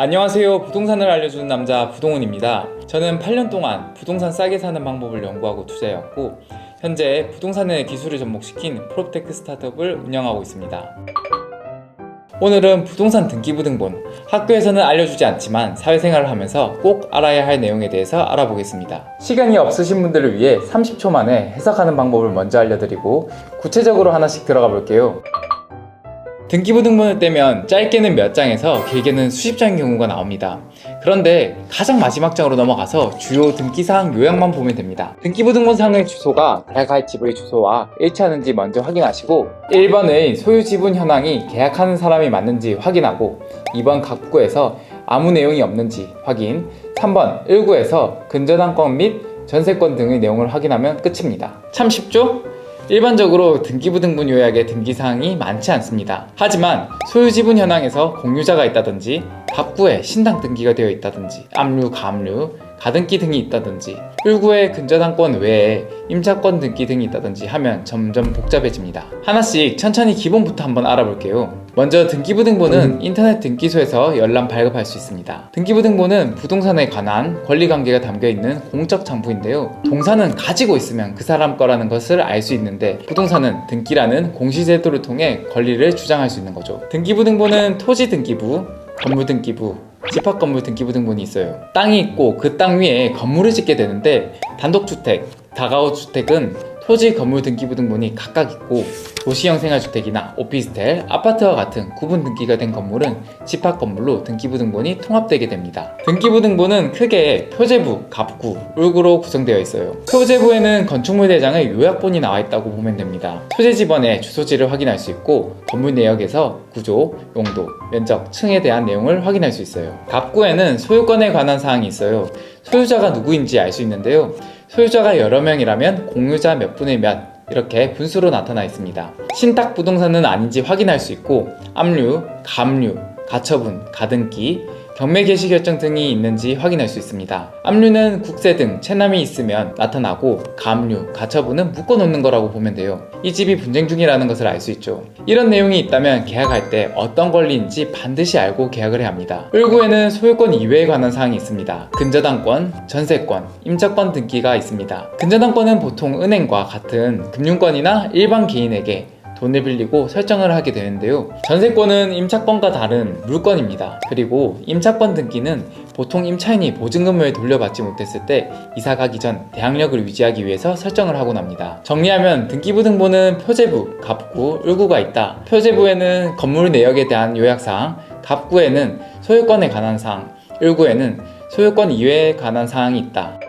안녕하세요. 부동산을 알려주는 남자 부동훈입니다. 저는 8년 동안 부동산 싸게 사는 방법을 연구하고 투자해왔고 현재 부동산의 기술을 접목시킨 프롭테크 스타트업을 운영하고 있습니다. 오늘은 부동산 등기부등본, 학교에서는 알려주지 않지만 사회생활을 하면서 꼭 알아야 할 내용에 대해서 알아보겠습니다. 시간이 없으신 분들을 위해 30초 만에 해석하는 방법을 먼저 알려드리고 구체적으로 하나씩 들어가 볼게요. 등기부등본을 떼면 짧게는 몇 장에서 길게는 수십 장의 경우가 나옵니다. 그런데 가장 마지막 장으로 넘어가서 주요 등기사항 요약만 보면 됩니다. 등기부등본상의 주소가 계약할 집의 주소와 일치하는지 먼저 확인하시고 1번의 소유지분 현황이 계약하는 사람이 맞는지 확인하고 2번 각부에서 아무 내용이 없는지 확인, 3번 1구에서 근저당권 및 전세권 등의 내용을 확인하면 끝입니다. 참 쉽죠? 일반적으로 등기부등본 요약에 등기사항이 많지 않습니다. 하지만 소유지분 현황에서 공유자가 있다든지 갑구에 신당 등기가 되어 있다든지 압류, 가압류, 가등기 등이 있다든지 일구에 근저당권 외에 임차권 등기 등이 있다든지 하면 점점 복잡해집니다. 하나씩 천천히 기본부터 한번 알아볼게요. 먼저 등기부등본은 인터넷 등기소에서 열람 발급할 수 있습니다. 등기부등본은 부동산에 관한 권리관계가 담겨있는 공적 장부인데요. 동사는 가지고 있으면 그 사람 거라는 것을 알 수 있는데 부동산은 등기라는 공시제도를 통해 권리를 주장할 수 있는 거죠. 등기부등본은 토지등기부, 건물등기부, 집합건물 등기부등본이 있어요. 땅이 있고 그 땅 위에 건물을 짓게 되는데 단독주택, 다가구주택은 토지 건물 등기부등본이 각각 있고 도시형 생활주택이나 오피스텔, 아파트와 같은 구분 등기가 된 건물은 집합건물로 등기부등본이 통합되게 됩니다. 등기부등본은 크게 표제부, 갑구, 울구로 구성되어 있어요. 표제부에는 건축물 대장의 요약본이 나와 있다고 보면 됩니다. 소재지번의 주소지를 확인할 수 있고 건물 내역에서 구조, 용도, 면적, 층에 대한 내용을 확인할 수 있어요. 갑구에는 소유권에 관한 사항이 있어요. 소유자가 누구인지 알 수 있는데요. 소유자가 여러 명이라면 공유자 몇 분의 몇 이렇게 분수로 나타나 있습니다. 신탁 부동산은 아닌지 확인할 수 있고 압류, 가압류, 가처분, 가등기, 경매 개시 결정 등이 있는지 확인할 수 있습니다. 압류는 국세 등 체납이 있으면 나타나고 가압류, 가처분은 묶어놓는 거라고 보면 돼요. 이 집이 분쟁 중이라는 것을 알 수 있죠. 이런 내용이 있다면 계약할 때 어떤 권리인지 반드시 알고 계약을 해야 합니다. 일구에는 소유권 이외에 관한 사항이 있습니다. 근저당권, 전세권, 임차권 등기가 있습니다. 근저당권은 보통 은행과 같은 금융권이나 일반 개인에게 돈을 빌리고 설정을 하게 되는데요. 전세권은 임차권과 다른 물건입니다. 그리고 임차권 등기는 보통 임차인이 보증금을 돌려받지 못했을 때 이사 가기 전 대항력을 유지하기 위해서 설정을 하곤 합니다. 정리하면 등기부등본은 표제부, 갑구, 일구가 있다. 표제부에는 건물 내역에 대한 요약사항, 갑구에는 소유권에 관한 사항, 일구에는 소유권 이외에 관한 사항이 있다.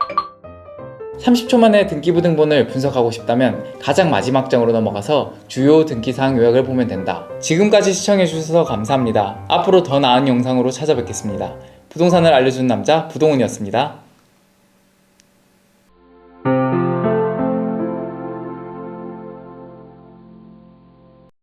30초 만에 등기부등본을 분석하고 싶다면 가장 마지막 장으로 넘어가서 주요 등기사항 요약을 보면 된다. 지금까지 시청해주셔서 감사합니다. 앞으로 더 나은 영상으로 찾아뵙겠습니다. 부동산을 알려주는 남자 부동훈이었습니다.